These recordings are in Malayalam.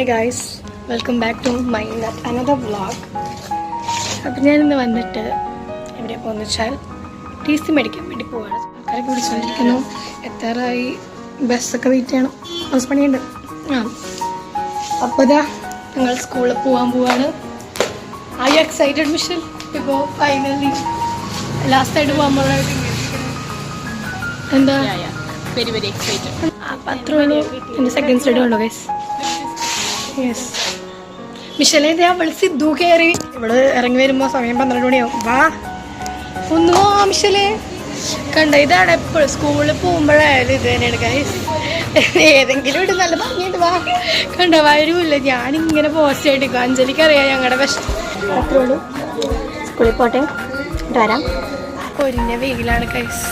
Guys, welcome back to my another vlog. അപ്പം ഞാനിന്ന് വന്നിട്ട് എവിടെയാണ് പോകുന്നത് വെച്ചാൽ TC മേടിക്കാൻ വേണ്ടി പോവാണ്. ആൾക്കാരൊക്കെ വിളിച്ചുകൊണ്ടിരിക്കുന്നു, എത്താറായി, ബസ്സൊക്കെ വെയിറ്റ് ചെയ്യണം, ബസ് പണിയുണ്ട്. അപ്പോൾ ഇതാ ഞങ്ങൾ സ്കൂളിൽ പോവാണ്. ഐ എക്സൈറ്റഡ് മിഷൻ ഇപ്പോൾ ഫൈനലി ലാസ്റ്റായിട്ട് പോകാൻ പോകുന്നത്. എന്താ അപ്പം അത്രേ ഉള്ളൂ. എൻ്റെ സെക്കൻഡ് സ്റ്റഡി ഉള്ളൂ ഗൈസ്. യെസ്, മിഷലെ ഞാൻ വിളിച്ച് സിദ്ധു കയറി. ഇവിടെ ഇറങ്ങി വരുമ്പോൾ സമയം 12 മണിയാവും. വാ ഒന്ന് വാ മിഷലെ. കണ്ട, ഇതാണ് എപ്പോഴും സ്കൂളിൽ പോകുമ്പോഴായാലും ഇത് തന്നെയാണ് ഗൈസ്. ഏതെങ്കിലും ഇവിടെ നല്ല ഭംഗിയുണ്ട്. വാ കണ്ട, വരൂല്ല. ഞാനിങ്ങനെ പോസ്റ്റ് ആയിട്ട് അഞ്ജലിക്ക് അറിയാം ഞങ്ങളുടെ വിഷം. അത്രേ ഉള്ളൂ. സ്കൂളിൽ പോട്ടെ, വരാം. പൊരിഞ്ഞ വെയിലാണ് ഗൈസ്.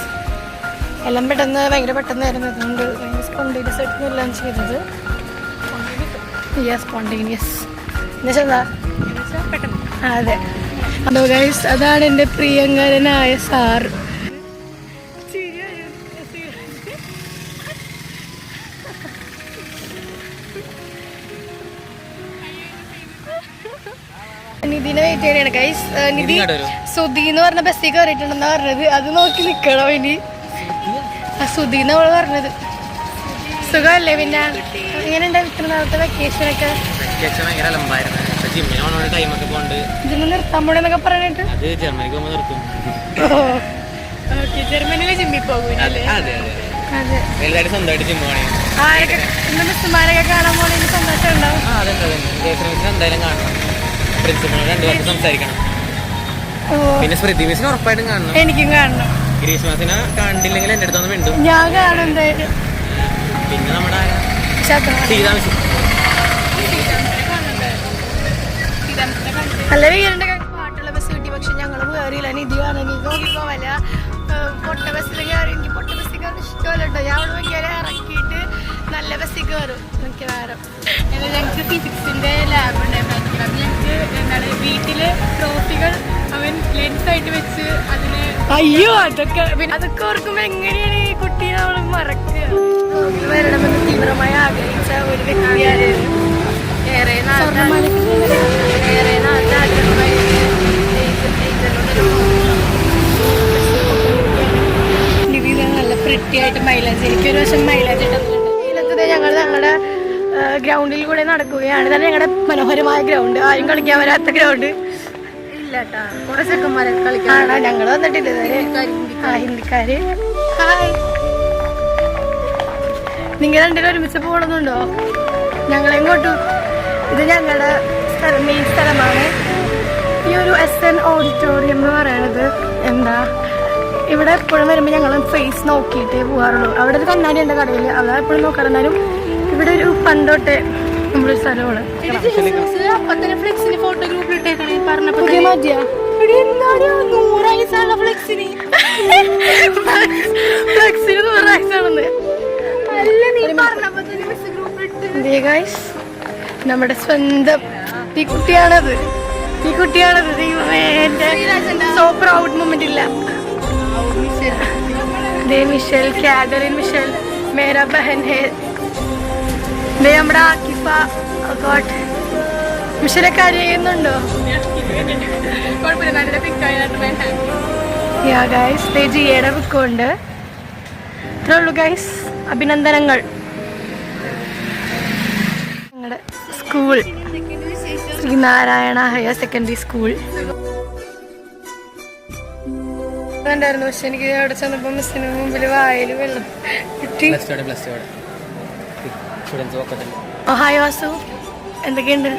എല്ലാം പെട്ടെന്ന് ഭയങ്കര പെട്ടെന്നായിരുന്നു. അതുകൊണ്ട് ഭയങ്കര സ്പോണ്ടേനിയസ് ആയിട്ടൊന്നും എല്ലാം ചെയ്തത്. സ്പോണ്ടേനിയസ് എന്നുവെച്ചാ പെട്ടെന്ന്. അതെ. ഹലോ ഗൈസ്, അതാണ് എൻ്റെ പ്രിയങ്കരനായ സാർ. നിധിനെ വെയിറ്റ് ചെയ്യണേ ഗൈസ്. നിധി സുധി എന്ന് പറഞ്ഞ ബസ്സിൽ കയറിയിട്ടുണ്ടെന്നാ പറഞ്ഞത്. അത് നോക്കി നിക്കണം ഇനി. സുധി എന്ന് അവള് പറഞ്ഞത്. സുഖമല്ലേ? പിന്നെ എങ്ങനെയുണ്ട് ഇത്ര നാളത്തെ വെക്കേഷനൊക്കെ? ജിമ്മ് നിർത്താൻ പോണെന്നൊക്കെ പറഞ്ഞിട്ട് ജർമ്മനിയിലെ ജിമ്മിൽ പോകും. ആരൊക്കെ മിസ്സുമാരൊക്കെ കാണാൻ പോണെന്ന് സന്തോഷം ഉണ്ടാവും. എനിക്കും കാണണം. ഞാൻ കാണും എന്തായാലും. പിന്നെ നമ്മുടെ നല്ല വീടിന്റെ പാട്ടുള്ള ബസ് കിട്ടി. പക്ഷെ ഞങ്ങൾ കയറിയില്ല. നിധി കാണാൻ നോക്കിപ്പോവല്ല. പൊട്ട ബസ്സിൽ കയറി. എനിക്ക് പൊട്ട ബസ്സിൽ കയറി ഇഷ്ടമല്ല കേട്ടോ. ഞാൻ അവിടെ ഇങ്ങനെ ഇറക്കിയിട്ട് നല്ല ബസ്സിൽ കയറും മിക്കവാറും. ഞങ്ങൾക്ക് ഫിസിക്സിന്റെ ലാബ് ഉണ്ടായിരുന്നു. അത് ഞങ്ങൾക്ക് എന്താണ് വീട്ടില് ട്രോഫികൾ അവൻ ലെൻസായിട്ട് വെച്ച് അതിന്. അയ്യോ, അതൊക്കെ ഓർക്കുമ്പോ എങ്ങനെയാണ് ഈ കുട്ടിയെ നമ്മൾ മറക്കുക. വരണമെന്ന് തീവ്രമായി ആഗ്രഹിച്ച ഒരു വ്യക്തിയാണ്. ഏറെ നല്ല പ്രിറ്റിയായിട്ട് മൈലേജ്. എനിക്കൊരു വശം മൈലേജ് ഇട്ടത്. ഞങ്ങളുടെ ഗ്രൗണ്ടിൽ കൂടെ നടക്കുകയാണ്. തന്നെ ഞങ്ങളുടെ മനോഹരമായ ഗ്രൗണ്ട്. ആരും കളിക്കാൻ വരാത്ത ഗ്രൗണ്ട് ഇല്ലാട്ടാ. കുറെ ചെക്കന്മാരെ കളിക്കാനാണ്. ഞങ്ങൾ വന്നിട്ടില്ല ഹിന്ദിക്കാര്. ഹായ്. നിങ്ങൾ രണ്ടുപേരും ഒരുമിച്ച് പോകണമെന്നുണ്ടോ? ഞങ്ങളെങ്ങോട്ടും. ഇത് ഞങ്ങളുടെ മെയിൻ സ്ഥലമാണ്. ഈ ഒരു SN ഓഡിറ്റോറിയം എന്ന് പറയണത് എന്താ, ഇവിടെ എപ്പോഴും വരുമ്പോൾ ഞങ്ങൾ ഫേസ് നോക്കിയിട്ടേ പോകാറുള്ളൂ. അവിടെ ഒരു കണ്ണാടി ഉണ്ട് കടയിൽ, അവിടെ എപ്പോഴും നോക്കാറുണ്ടാലും ഇവിടെ ഒരു പണ്ടോട്ടെ നമ്മളൊരു സ്ഥലമാണ്. ഫോട്ടോ ഗ്രൂപ്പിൽ ഇട്ടേക്കണേ പറഞ്ഞപ്പോ മാറ്റിയാ 100 വയസ്സാണ് ഫ്ലെക്സിന്. ഫ്ലെക്സിന് 100 വയസ്സാണെന്ന്. നമ്മുടെ സ്വന്തം ഈ കുട്ടിയാണത്. സോ പ്രൗഡ് മൊമെന്റ് ഇല്ല. മിഷൽ, കാതറിൻ മിഷൽ, മേരാ ബഹൻ ഹേ. നമ്മുടെ ആക്കിഫ. മിഷലെ കാര്യം ചെയ്യുന്നുണ്ടോ? ജിയുടെ ബുക്കുണ്ട്. ഇത്രേ ഉള്ളൂ ഗൈസ്. അഭിനന്ദനങ്ങൾ. ഞങ്ങളുടെ school Sreenarayana higher secondary school ഉണ്ടായിരുന്നു. പക്ഷെ എനിക്ക് അവിടെ ചെന്നപ്പോ മിസ്സിന് മുമ്പിൽ വായിൽ വെള്ളം കിട്ടി. ഹായ് വാസു, എന്തൊക്കെയുണ്ട്?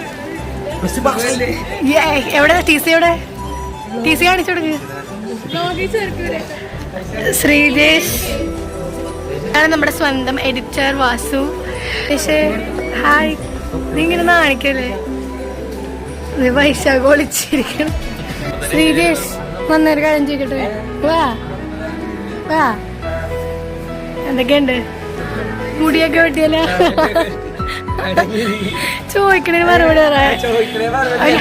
എവിടെ TC? എവിടെ TC കാണിച്ചു കൊടുക്ക്. ശ്രീജേഷ് ആണ് നമ്മുടെ സ്വന്തം എഡിറ്റർ വാസു. പക്ഷേ ഹായ്. നീ ഇങ്ങനെ കാണിക്കല്ലേ? വൈശാഖ ഒളിച്ചിരിക്കണം. ശ്രീജേഷ് വന്നൊരു കാര്യം ചെയ്യട്ടെ. വാ വാ. എന്തൊക്കെയുണ്ട്? മുടിയൊക്കെ വെട്ടിയല്ലോ. ചോദിക്കണേ മറുപടി പറയാം.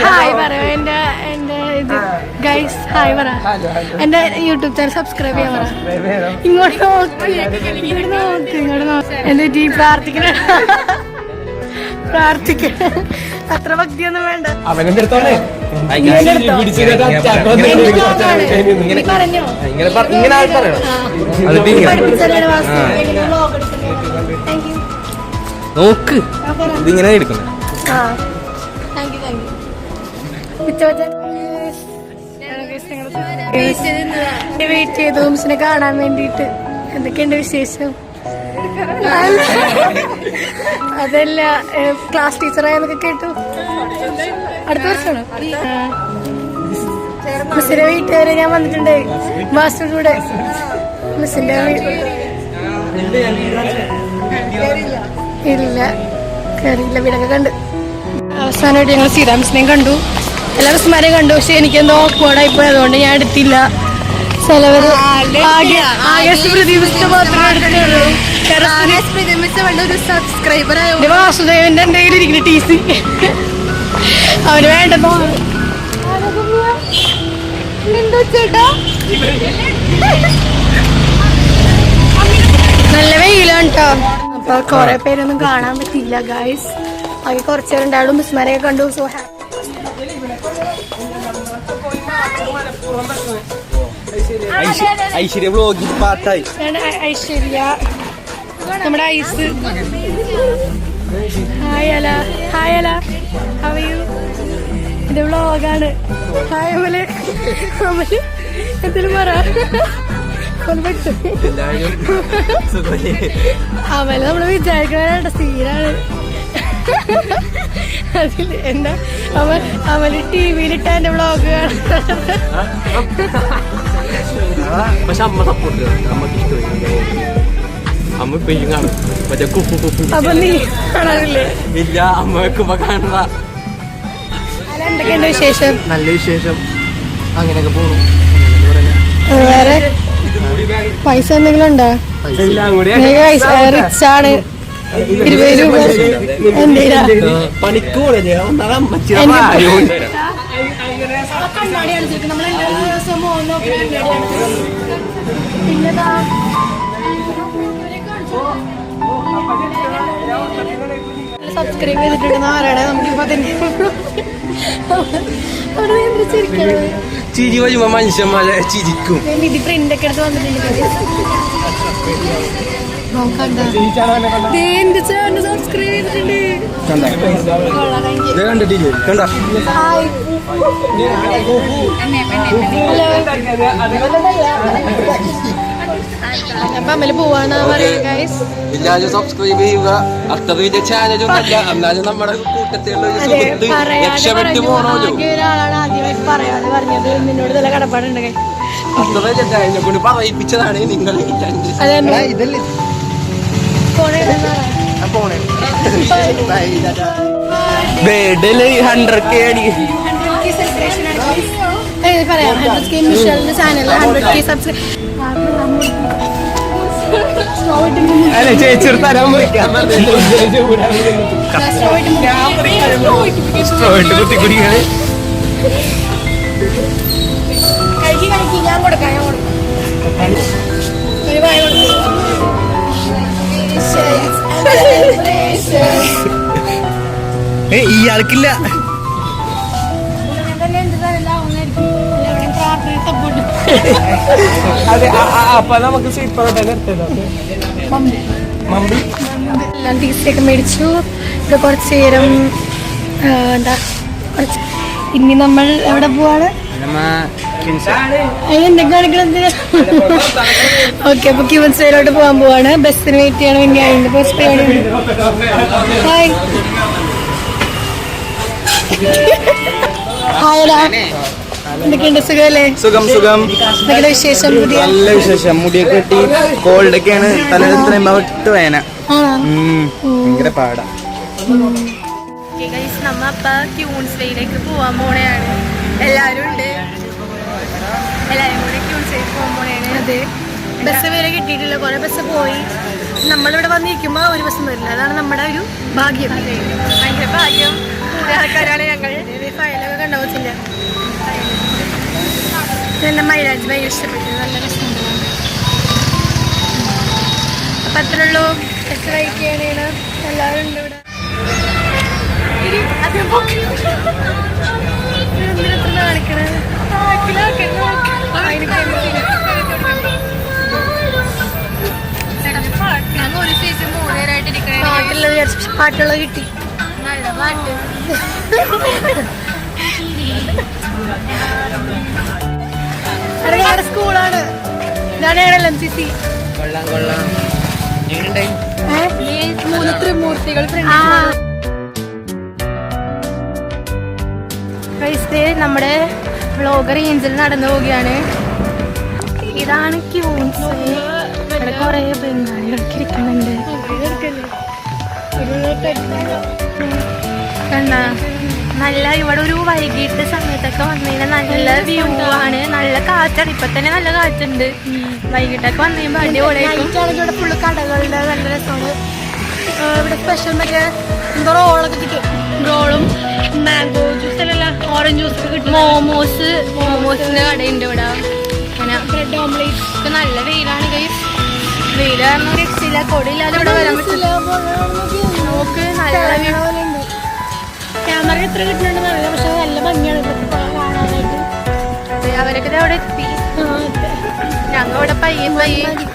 ഹായ് പറയാം. എന്റെ ഇത് ഗൈസ് ഹായ് പറ. എന്റെ യൂട്യൂബ് ചാനൽ സബ്സ്ക്രൈബ് ചെയ്യാൻ പറ. ഇങ്ങോട്ട് നോക്ക്. എന്റെ പ്രാർത്ഥിക്കണ പ്രാർത്ഥിക്കാൻ അത്ര ഭക്തിയൊന്നും വേണ്ട. അവനെന്റെ അടുത്തോളെ പറഞ്ഞോ ഇങ്ങനെ ആൾ പറയണം. നോക്ക് ഇതിങ്ങനെ എടുക്കണം. വെയിറ്റ് ചെയ്തു ഹോംസിനെ കാണാൻ വേണ്ടിട്ട്. എന്തൊക്കെയുണ്ട് വിശേഷം? അതല്ല ക്ലാസ് ടീച്ചറായെന്നൊക്കെ കേട്ടു. അടുത്ത വർഷമാണോ? മിസ്സിന്റെ വീട്ടുകാരെ ഞാൻ വന്നിട്ടുണ്ട്. മാസ്റ്റർ കൂടെ മിസ്സിന്റെ ഇല്ല കയറിയില്ല. വീടൊക്കെ കണ്ട് അവസാനമായിട്ട് ഞങ്ങൾ സീതാ മിസ്സിനെയും കണ്ടു. എല്ലാ മിസ്സുമാരെയും കണ്ടു. പക്ഷെ എനിക്കെന്തോ ഓക്വേർഡായി പോയി. അതുകൊണ്ട് ഞാൻ എടുത്തില്ല. ചിലവര് വാസുദേവന്റെ എന്റെ കയ്യിലിരിക്കുന്ന ടി സി അവന് വേണ്ടെന്നോ. നല്ല വെയിലാണ് കേട്ടോ. അപ്പൊ കൊറേ പേരൊന്നും കാണാൻ പറ്റില്ല ഗൈസ്. ആകെ കുറച്ചേരുണ്ടാവും. മിസ്മാരെയൊക്കെ കണ്ടു. So happy. ഐശ്വര്യ വ്ലോഗിൽ പാട്ടായി. ഐശ്വര്യ നമ്മുടെ ഐസ്. ഹായ് അല. ഹായ് അല. How are you? ഇത് വ്ലോഗാണ്. ഹായ് അമല്. അമല് എന്തിനും പറ. അമല് നമ്മള് വിചാരിക്കണ സീനാണ്. അതിൽ എന്താ അവല് ടിവിയിലിട്ട എന്റെ വ്ളോഗ് പക്ഷെ അമ്മ സപ്പോർട്ട് ചെയ്തു. അമ്മക്ക് ഇഷ്ടമായി. അമ്മ ഇപ്പം കാണും. മറ്റേ കുപ്പു കുപ്പു. അപ്പൊ നീ കാണാറില്ലേ? ഇല്ല, അമ്മ വെക്കുമ്പോ കാണുക. അല്ല എന്തൊക്കെയുണ്ട് വിശേഷം? നല്ല വിശേഷം. അങ്ങനെയൊക്കെ പോണു. വേറെ പൈസ എന്തെങ്കിലും ഉണ്ടോ? റിച്ച് ആണ്. 20 രൂപ എന്തിനാ പണിക്ക് കണ്ണാടി അടിച്ചിട്ട് നമ്മൾ എല്ലാ ദിവസവും പിന്നെതാ സബ്സ്ക്രൈബ് ചെയ്തിട്ടുണ്ടെന്ന് പറയണേ. നമുക്കിപ്പോ തന്നെ ചിരി വരുമ്പോ മനുഷ്യന്മാരെ ചിരിക്കും. ഇത് പ്രിന്റ് ഒക്കെ എടുത്ത് വന്നിട്ടുണ്ട്. സബ്സ്ക്രൈബ് ചെയ്തിട്ടുണ്ട്. കണ്ടിട്ടില്ലേ? കണ്ട അപ്പൊ അമ്മല് പോവാന്നാ പറയുക ഗൈസ്. എല്ലാവരും സബ്സ്ക്രൈബ് ചെയ്യുക. അത്ര വലിയ ചാനലും അല്ല, എന്നാലും നമ്മുടെ കൂട്ടത്തിലുള്ള ഒരു സുഹൃത്ത് രക്ഷപ്പെട്ടു പോണല്ലോ. ഒരാളാണ് ആദ്യമായിട്ട് പറയാതെ പറഞ്ഞത്. നിന്നോട് നല്ല കടപ്പാടുണ്ട്. അത്ര വലിയ ചാനലിനെ കൊണ്ട് പറയിപ്പിച്ചതാണ് നിങ്ങൾ. ഇതല്ലേ ബേഡില് 100K അടി. പറയാം 100K മിഷലിന്റെ ചാനൽ 100K സബ്സ്ക്രൈബ്. അല്ലെ ചേച്ചി തരാൻ പോയിക്കാൻ ഞാൻ കൊടുക്കാം. ഒരു വായ കൊടുക്കും. ഇയാൾക്കില്ല. അതെ അപ്പൊ നമുക്ക് എല്ലാം ടീച്ചറൊക്കെ മേടിച്ചു. ഇവിടെ കുറച്ച് നേരം എന്താ കുറച്ച്. ഇനി നമ്മൾ എവിടെ പോവാണ്? എന്തൊക്കെ കാണിക്കണത്? ഓക്കെ, അപ്പൊ ക്യൂൻസിലോട്ട് പോകാൻ പോവാണ്. ബസ്സിന് വെയിറ്റ് ചെയ്യണം. ഇനി അതിന്റെ കുറച്ച് പേടിയുണ്ട്. ഹായ് ഹായടാ. എന്തൊക്കെയുണ്ട്? സുഖമല്ലേ? സുഖം സുഖം. എന്തൊക്കെയാണ് വിശേഷം? പുതിയ നല്ല വിശേഷം. മുടിയൊക്കെ കെട്ടി കോൾഡൊക്കെയാണ്. തലേന്ന് വിട്ട് വേന ഭയങ്കര പാടാ. നമ്മ അപ്പൊ ക്യൂൺസ്വേയിലേക്ക് പോവാൻ പോണെയാണ്. എല്ലാരും ഉണ്ട്. എല്ലാരും കൂടെ ക്യൂൺസ്വേയിൽ പോകാൻ പോണെയാണ്. അതെ, ബസ് വരെ കിട്ടിയിട്ടില്ല. കുറെ ബസ് പോയി. നമ്മളിവിടെ വന്നിരിക്കുമ്പോ ഒരു ബസ് വരില്ല. അതാണ് നമ്മുടെ ഒരു ഭാഗ്യം. ഭയങ്കര ഭാഗ്യം. കൂടെ ആൾക്കാരാണ് ഞങ്ങൾ. ഫയലൊക്കെ കണ്ടുപോച്ചില്ല. എന്റെ മൈലാഞ്ചി ഭയങ്കര ഇഷ്ടപ്പെട്ടു. നല്ല രസമുണ്ട്. അപ്പൊ അത്രേ ഉള്ളൂ. ബസ് കഴിക്കുകയാണ്. എല്ലാവരും ഉണ്ട് ഇവിടെ. പാട്ടുള്ളത് കിട്ടി. നല്ല പാട്ട്. ഞങ്ങളുടെ സ്കൂളാണ്. ഇതാണ് ഞങ്ങളുടെ LMCC. മൂന്ന് ത്രിമൂർത്തികൾ നമ്മുടെ വ്ളോഗർ ഏഞ്ചൽ നടന്നു പോവുകയാണ്. ഇതാണ് ക്യൂൻസ്. ഇവിടെ കുറെ ബംഗാളികളൊക്കെ ഇരിക്കുന്നുണ്ട്. കണ്ടാ നല്ല ഇവിടെ ഒരു വൈകിട്ട് സമയത്തൊക്കെ വന്നതിന് നല്ല വ്യൂ ആണ്. നല്ല കാറ്റാണ്. ഇപ്പൊ തന്നെ നല്ല കാറ്റുണ്ട്. വൈകിട്ടൊക്കെ വന്നു കഴിയുമ്പോ അടിപൊളിയായിരിക്കും. ഇവിടെ ഫുള്ള് കടകളുടെ നല്ല രസമാണ്. ഇവിടെ സ്പെഷ്യൽ മറ്റേ എന്തോ റോളൊക്കെ കിട്ടും. റോളും മാംഗോ ജ്യൂസ് അല്ലല്ല ഓറഞ്ച് ജ്യൂസ് ഒക്കെ കിട്ടും. മോമോസിന്റെ കടയുണ്ട് ഇവിടെ. അങ്ങനെ ബ്രെഡ് ഓംലേറ്റ് ഒക്കെ. നല്ല വെയിലാണ് ഗൈസ്. വെയിൽ കാരണം രക്ഷയില്ല. കൊടിയില്ലാതെ ഇവിടെ വരാൻ പറ്റില്ല. നോക്ക് നല്ല ക്യാമറ എത്ര കിട്ടുന്നുണ്ടെന്ന് അറിയില്ല. പക്ഷെ നല്ല ഭംഗിയാണ് കാണാനായിട്ട്. അവരൊക്കെ അവിടെ എത്തി. ഞങ്ങൾ ഇവിടെ പയ്യെ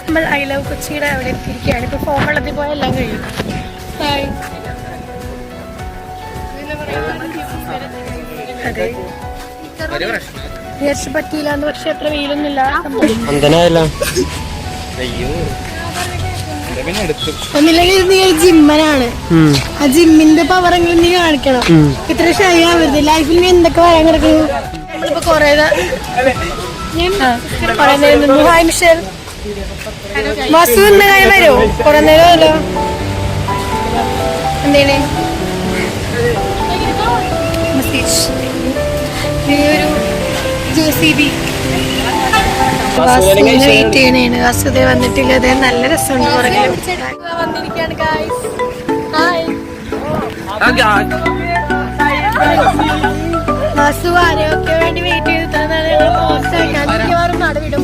നമ്മൾ ഐ ലവ് കൊച്ചിയുടെ അവിടെ എത്തിയിരിക്കുകയാണ്. ഇപ്പൊ ഫോൺ വെള്ളത്തിൽ പോയാൽ എല്ലാം കഴിയും. അതെ വിചാരിച്ചു പറ്റിയില്ലാന്ന്. പക്ഷെ അത്ര വെയിലൊന്നുമില്ല. ഒന്നില്ലെങ്കിൽ നീ ഒരു ജിമ്മനാണ്. ആ ജിമ്മിന്റെ പവറെങ്കിലും നീ കാണിക്കണം. ഇത്ര ഷൈ ആവരുത്. ലൈഫിൽ നീ എന്തൊക്കെ വരാൻ കിടക്കുന്നു. നമ്മളിപ്പോ കൊറേ നേരം നിന്നു. Hi Michel. മസു ഇന്ന കാര്യം വരുമോ? കൊറേ നേരമല്ലോ. എന്തേനെ ഒരു JCB വെയിറ്റ് ചെയ്യണേണ്. വസുദ വന്നിട്ടില്ല. അത് നല്ല രസമുണ്ട്. വന്നിരിക്കാണ് ഗായ്സ്. ഹായ്. വസു ആരെയൊക്കെ വേണ്ടി വെയിറ്റ് ചെയ്തിട്ടാണ് മിക്കവാറും നടവിടും.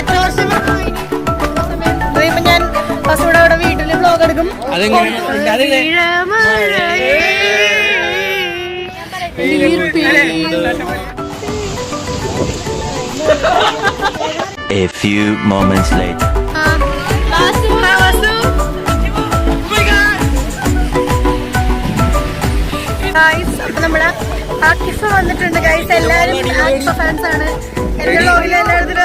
എത്ര വർഷം ഇപ്പൊ ഞാൻ വസുവിടെ അവിടെ വീട്ടില് വ്ലോഗ് എടുക്കും. A few moments later. അപ്പൊ നമ്മുടെ ആക്കിഫ വന്നിട്ടുണ്ട് ഗൈസ്. എല്ലാരും ആക്കിഫ ഫാൻസ് ആണ്. എന്റെ വ്ലോഗിൽ എല്ലായിടത്തും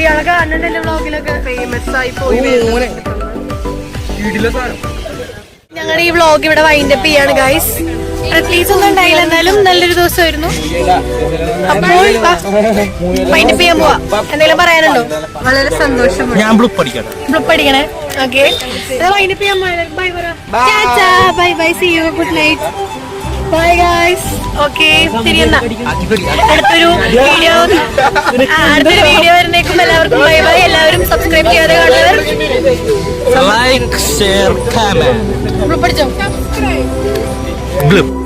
ഇയാളെ കാണുന്നുണ്ട് എന്റെ വ്ലോഗിലൊക്കെ. ഫേമസ് ആയി പോയി. ഞങ്ങളുടെ ഈ വ്ലോഗ് ഇവിടെ വൈൻഡപ്പ് ചെയ്യാണ് ഗൈസ്. റിലീസ് ഒന്നും ഉണ്ടായില്ല. എന്നാലും നല്ലൊരു ദിവസമായിരുന്നു. അപ്പോൾ വൈൻഡപ്പ് ചെയ്യാൻ പോവാ. എന്തെങ്കിലും പറയാനുണ്ടോ? വളരെ സന്തോഷം. ബ്ലൂപ്പ് അടിക്കണേ. ഓക്കെ വൈൻഡപ്പ് ചെയ്യാൻ ബൈ പറ. Bye bye. See you. Good night. Bye guys. Okay ശരിയെന്നാ. അടുത്തൊരു വീഡിയോ വരുന്നേക്കും. എല്ലാവർക്കും ബൈ ബൈ. എല്ലാവരും സബ്സ്ക്രൈബ് ചെയ്യാതെ കാണുന്നവർ Like, share, comment. ബ്ലൂപ്പ് അടിച്ചോ? Bloop.